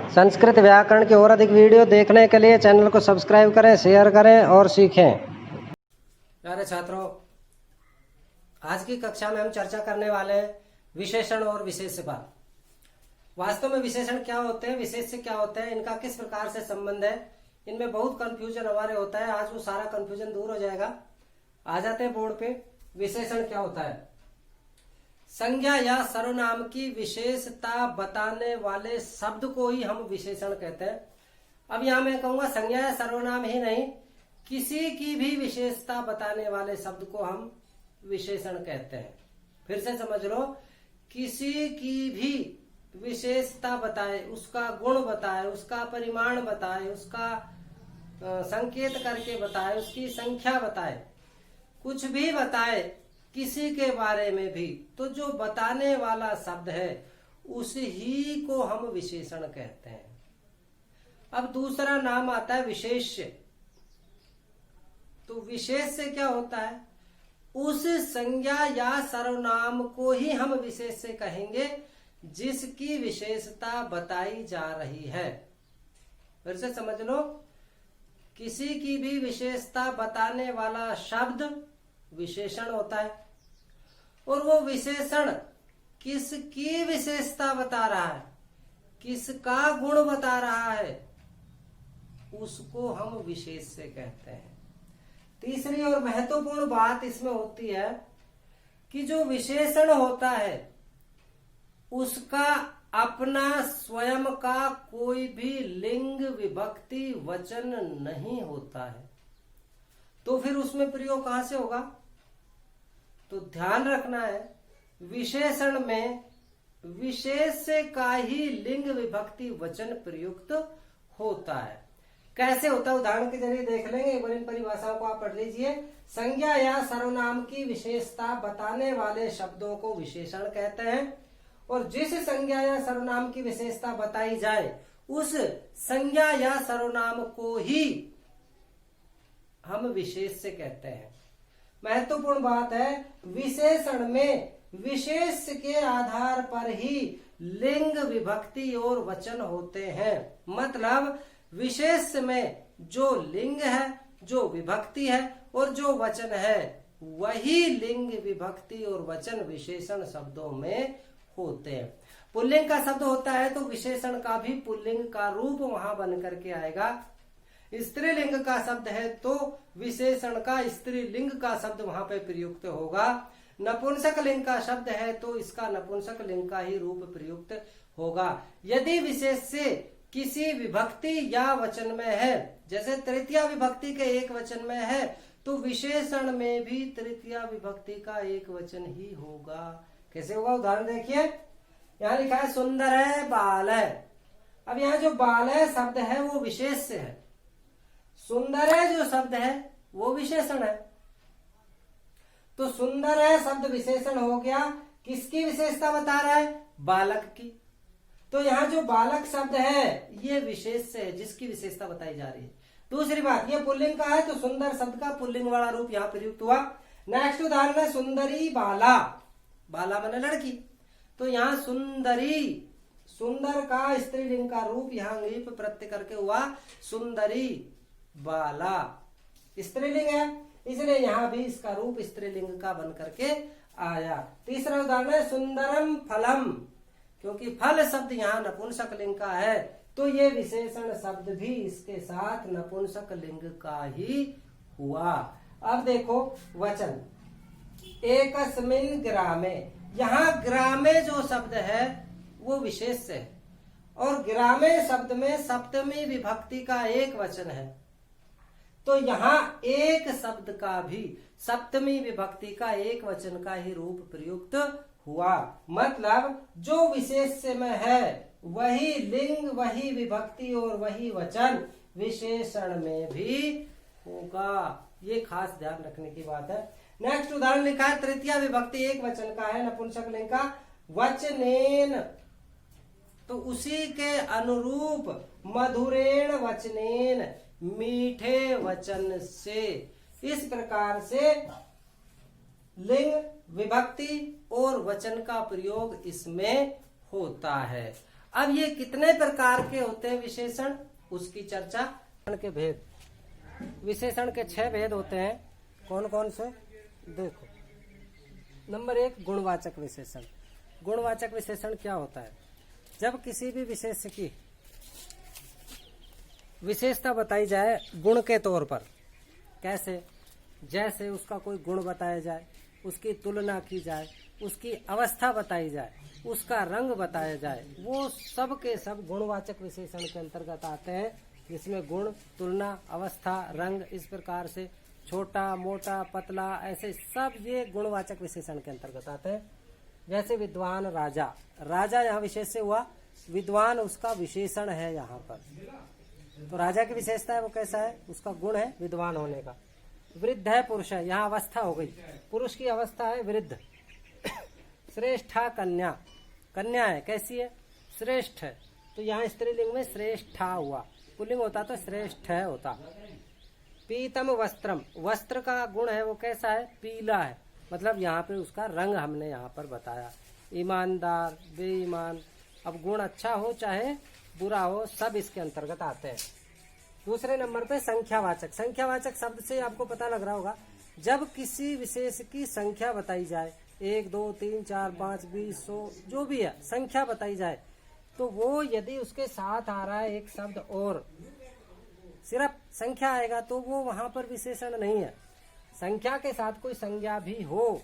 संस्कृत व्याकरण की और अधिक वीडियो देखने के लिए चैनल को सब्सक्राइब करें, शेयर करें और सीखें। प्यारे छात्रों, आज की कक्षा में हम चर्चा करने वाले हैं विशेषण और विशेष्य पर। वास्तव में विशेषण क्या होते हैं, विशेष्य क्या होते हैं, इनका किस प्रकार से संबंध है, इनमें बहुत कंफ्यूजन हमारे होता है। आज वो सारा कंफ्यूजन दूर हो जाएगा। आ जाते हैं बोर्ड पे। विशेषण क्या होता है? संज्ञा या सर्वनाम की विशेषता बताने वाले शब्द को ही हम विशेषण कहते हैं। अब यहां मैं कहूंगा संज्ञा या सर्वनाम ही नहीं, किसी की भी विशेषता बताने वाले शब्द को हम विशेषण कहते हैं। फिर से समझ लो, किसी की भी विशेषता बताए, उसका गुण बताए, उसका परिमाण बताए, उसका संकेत करके बताए, उसकी संख्या बताए, कुछ भी बताए किसी के बारे में भी, तो जो बताने वाला शब्द है उस ही को हम विशेषण कहते हैं। अब दूसरा नाम आता है विशेष्य। तो विशेष्य क्या होता है? उस संज्ञा या सर्वनाम को ही हम विशेष्य कहेंगे जिसकी विशेषता बताई जा रही है। फिर से समझ लो, किसी की भी विशेषता बताने वाला शब्द विशेषण होता है, और वो विशेषण किसकी विशेषता बता रहा है, किसका गुण बता रहा है, उसको हम विशेष्य कहते हैं। तीसरी और महत्वपूर्ण बात इसमें होती है कि जो विशेषण होता है उसका अपना स्वयं का कोई भी लिंग, विभक्ति, वचन नहीं होता है। तो फिर उसमें प्रयोग कहां से होगा? तो ध्यान रखना है, विशेषण में विशेष्य का ही लिंग, विभक्ति, वचन प्रयुक्त होता है। कैसे होता है उदाहरण के जरिए देख लेंगे। एक बार इन परिभाषाओं को आप पढ़ लीजिए। संज्ञा या सर्वनाम की विशेषता बताने वाले शब्दों को विशेषण कहते हैं, और जिस संज्ञा या सर्वनाम की विशेषता बताई जाए उस संज्ञा या सर्वनाम को ही हम विशेष्य कहते हैं। महत्वपूर्ण बात है, विशेषण में विशेष के आधार पर ही लिंग, विभक्ति और वचन होते हैं। मतलब विशेष में जो लिंग है, जो विभक्ति है और जो वचन है, वही लिंग, विभक्ति और वचन विशेषण शब्दों में होते हैं। पुल्लिंग का शब्द होता है तो विशेषण का भी पुल्लिंग का रूप वहां बन करके आएगा। स्त्रीलिंग का शब्द है तो विशेषण का स्त्रीलिंग का शब्द वहां पे प्रयुक्त होगा। नपुंसक लिंग का शब्द है तो इसका नपुंसक लिंग का ही रूप प्रयुक्त होगा। यदि विशेष्य किसी विभक्ति या वचन में है, जैसे तृतीया विभक्ति के एक वचन में है, तो विशेषण में भी तृतीया विभक्ति का एक वचन ही होगा। कैसे होगा? उदाहरण देखिए, यहाँ लिखा है सुंदर है, बाल है। अब यहाँ जो बाल है शब्द है वो विशेष्य है, सुंदर है जो शब्द है वो विशेषण है। तो सुंदर है शब्द विशेषण हो गया। किसकी विशेषता बता रहा है? बालक की। तो यहाँ जो बालक शब्द है ये विशेष्य है जिसकी विशेषता बताई जा रही है। दूसरी बात, ये पुल्लिंग का है तो सुंदर शब्द का पुल्लिंग वाला रूप यहाँ प्रयुक्त हुआ। नेक्स्ट उदाहरण है सुंदरी बाला। बाला माने लड़की, तो यहाँ सुंदरी, सुंदर का स्त्रीलिंग का रूप यहाँ लीप प्रत्यय करके हुआ सुंदरी बाला। स्त्रीलिंग है इसलिए यहाँ भी इसका रूप स्त्रीलिंग का बन करके आया। तीसरा उदाहरण है सुंदरम फलम। क्योंकि फल शब्द यहाँ नपुंसक लिंग का है तो ये विशेषण शब्द भी इसके साथ नपुंसक लिंग का ही हुआ। अब देखो वचन, एकस्मिन् ग्रामे। यहाँ ग्रामे जो शब्द है वो विशेष्य है, और ग्रामे शब्द में सप्तमी विभक्ति का एक वचन है, तो यहाँ एक शब्द का भी सप्तमी विभक्ति का एक वचन का ही रूप प्रयुक्त हुआ। मतलब जो विशेष्य में है वही लिंग, वही विभक्ति और वही वचन विशेषण में भी होगा। ये खास ध्यान रखने की बात है। नेक्स्ट उदाहरण लिखा है तृतीया विभक्ति एक वचन का है, नपुंसक लिंग का, वचनेन। तो उसी के अनुरूप मधुरेण वचनेन, मीठे वचन से। इस प्रकार से लिंग, विभक्ति और वचन का प्रयोग इसमें होता है। अब ये कितने प्रकार के होते हैं विशेषण, उसकी चर्चा के भेद। विशेषण के 6 भेद होते हैं। कौन कौन से? देखो, नंबर 1 गुणवाचक विशेषण। गुणवाचक विशेषण क्या होता है? जब किसी भी विशेष की विशेषता बताई जाए गुण के तौर पर, कैसे? जैसे उसका कोई गुण बताया जाए, उसकी तुलना की जाए, उसकी अवस्था बताई जाए, उसका रंग बताया जाए, वो सब के सब गुणवाचक विशेषण के अंतर्गत आते हैं, जिसमें गुण, तुलना, अवस्था, रंग, इस प्रकार से छोटा, मोटा, पतला, ऐसे सब ये गुणवाचक विशेषण के अंतर्गत आते हैं। जैसे विद्वान, राजा। राजा यहाँ विशेष से हुआ, विद्वान उसका विशेषण है यहाँ पर। तो राजा की विशेषता है वो कैसा है? उसका गुण है विद्वान होने का। वृद्ध है, पुरुष है, यहाँ अवस्था हो गई, पुरुष की अवस्था है वृद्ध। श्रेष्ठा, कन्या। कन्या है, कैसी है? श्रेष्ठ है। तो यहाँ स्त्रीलिंग में श्रेष्ठा हुआ, पुल्लिंग होता तो श्रेष्ठ है होता। पीतम वस्त्रम। वस्त्र का गुण है वो कैसा है? पीला है। मतलब यहाँ पे उसका रंग हमने यहाँ पर बताया। ईमानदार, बेईमान। अब गुण अच्छा हो चाहे बुरा हो, सब इसके अंतर्गत आते हैं। दूसरे नंबर पे संख्यावाचक। संख्यावाचक शब्द से आपको पता लग रहा होगा, जब किसी विशेष की संख्या बताई जाए, 1 2 3 4 5 20 100 जो भी है संख्या बताई जाए, तो वो यदि उसके साथ आ रहा है एक शब्द और सिर्फ संख्या आएगा तो वो वहां पर विशेषण नहीं है। संख्या के साथ कोई संज्ञा भी हो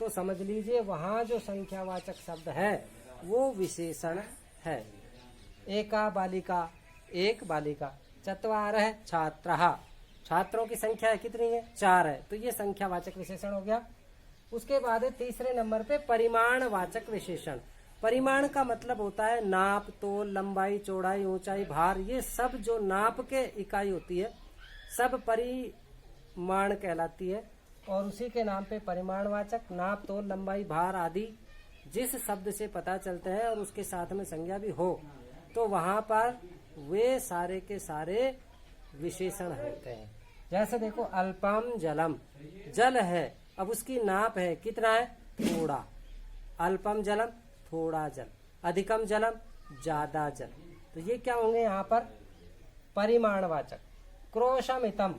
तो समझ लीजिए वहां जो संख्यावाचक शब्द है वो विशेषण है। एका बालिका, एक बालिका। चत्वारः छात्रः, छात्रों की संख्या है कितनी है? 4 है। तो ये संख्यावाचक विशेषण हो गया। उसके बाद तीसरे नंबर पे परिमाणवाचक विशेषण। परिमाण का मतलब होता है नाप, तोल, लंबाई, चौड़ाई, ऊंचाई, भार, ये सब जो नाप के इकाई होती है सब परिमाण कहलाती है। और उसी के नाम पे परिमाणवाचक, नाप, तोल, लंबाई, भार आदि जिस शब्द से पता चलते हैं और उसके साथ में संज्ञा भी हो तो वहां पर वे सारे के सारे विशेषण होते हैं। जैसे देखो, अल्पम जलम, जल है, अब उसकी नाप है कितना है? थोड़ा। अल्पम जलम, थोड़ा जल। अधिकम जलम, ज्यादा जल। तो ये क्या होंगे यहाँ पर? परिमाणवाचक। क्रोशमितम,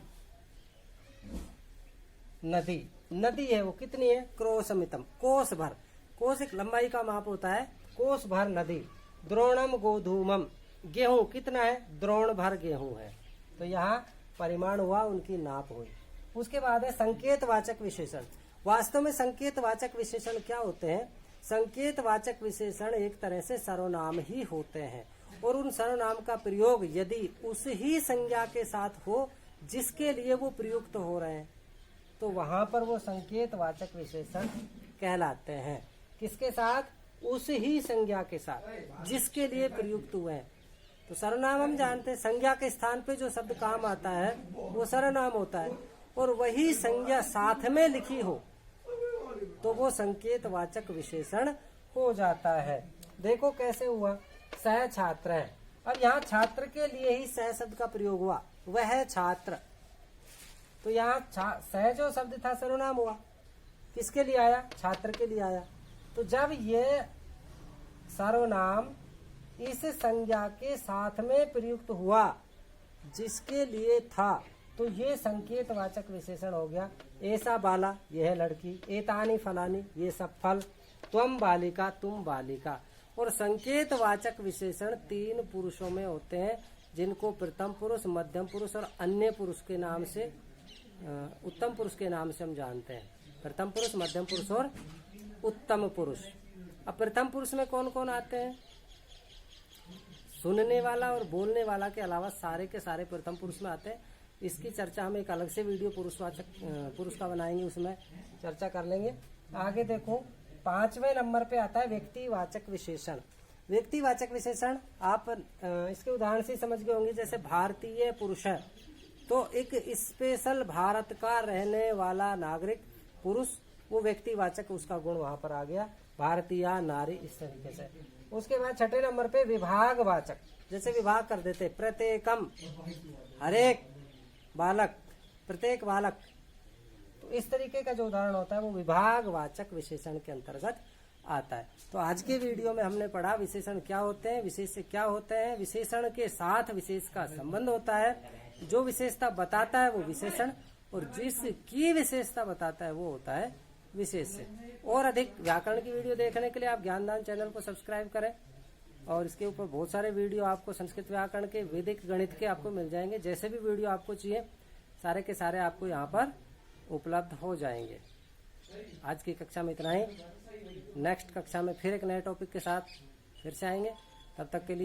नदी। नदी है वो कितनी है? क्रोशमितम, कोस भर। कोस एक लंबाई का माप होता है, कोस भर नदी। द्रोणम गोधूमम, गेहूं कितना है? द्रोण भर गेहूं है। तो यहाँ परिमाण हुआ, उनकी नाप हुई। उसके बाद है संकेतवाचक विशेषण। वास्तव में संकेतवाचक विशेषण क्या होते हैं? संकेतवाचक विशेषण एक तरह से सर्वनाम ही होते हैं और उन सर्वनाम का प्रयोग यदि उस ही संज्ञा के साथ हो जिसके लिए वो प्रयुक्त हो रहे हैं तो वहां पर वो संकेतवाचक विशेषण कहलाते हैं। किसके साथ? उस ही संज्ञा के साथ जिसके लिए प्रयुक्त हुए हैं। तो सर्वनाम हम जानते हैं, संज्ञा के स्थान पे जो शब्द काम आता है वो सर्वनाम होता है, और वही संज्ञा साथ में लिखी हो तो वो संकेतवाचक विशेषण हो जाता है। देखो कैसे हुआ, सह छात्र है। अब यहाँ छात्र के लिए ही सह शब्द का प्रयोग हुआ, वह छात्र। तो यहाँ सह जो शब्द था सर्वनाम हुआ, किसके लिए आया? छात्र के लिए आया। तो जब ये सर्वनाम इस संज्ञा के साथ में प्रयुक्त हुआ जिसके लिए था तो ये संकेतवाचक विशेषण हो गया। ऐसा बाला, यह लड़की। एतानी फलानी, ये सब फल। त्वम बालिका, तुम बालिका। और संकेतवाचक विशेषण 3 पुरुषों में होते हैं जिनको प्रथम पुरुष, मध्यम पुरुष और अन्य पुरुष के नाम से, उत्तम पुरुष के नाम से हम जानते हैं। प्रथम पुरुष, मध्यम पुरुष और उत्तम पुरुष। अब प्रथम पुरुष में कौन कौन आते हैं? सुनने वाला और बोलने वाला के अलावा सारे के सारे प्रथम पुरुष में आते हैं। इसकी चर्चा हम एक अलग से वीडियो पुरुष का बनाएंगे, उसमें चर्चा कर लेंगे। आगे देखो, 5वें नंबर पे आता है व्यक्तिवाचक विशेषण। व्यक्तिवाचक विशेषण आप इसके उदाहरण से समझ गए होंगे। जैसे भारतीय पुरुष है तो एक स्पेशल भारत का रहने वाला नागरिक पुरुष, वो व्यक्तिवाचक उसका गुण वहां पर आ गया। भारतीय नारी, इस तरीके से। उसके बाद 6ठे नंबर पे विभागवाचक। जैसे विभाग कर देते, प्रत्येकम, हरेक बालक, प्रत्येक बालक। तो इस तरीके का जो उदाहरण होता है वो विभागवाचक विशेषण के अंतर्गत आता है। तो आज के वीडियो में हमने पढ़ा विशेषण क्या होते हैं, विशेष्य क्या होते हैं, विशेषण के साथ विशेष का संबंध होता है, जो विशेषता बताता है वो विशेषण, और जिसकी विशेषता बताता है वो होता है विशेष्य। और अधिक व्याकरण की वीडियो देखने के लिए आप ज्ञानदान चैनल को सब्सक्राइब करें, और इसके ऊपर बहुत सारे वीडियो आपको संस्कृत व्याकरण के, वैदिक गणित के आपको मिल जाएंगे। जैसे भी वीडियो आपको चाहिए सारे के सारे आपको यहाँ पर उपलब्ध हो जाएंगे। आज की कक्षा में इतना ही। नेक्स्ट कक्षा में फिर एक नए टॉपिक के साथ फिर से आएंगे। तब तक के लिए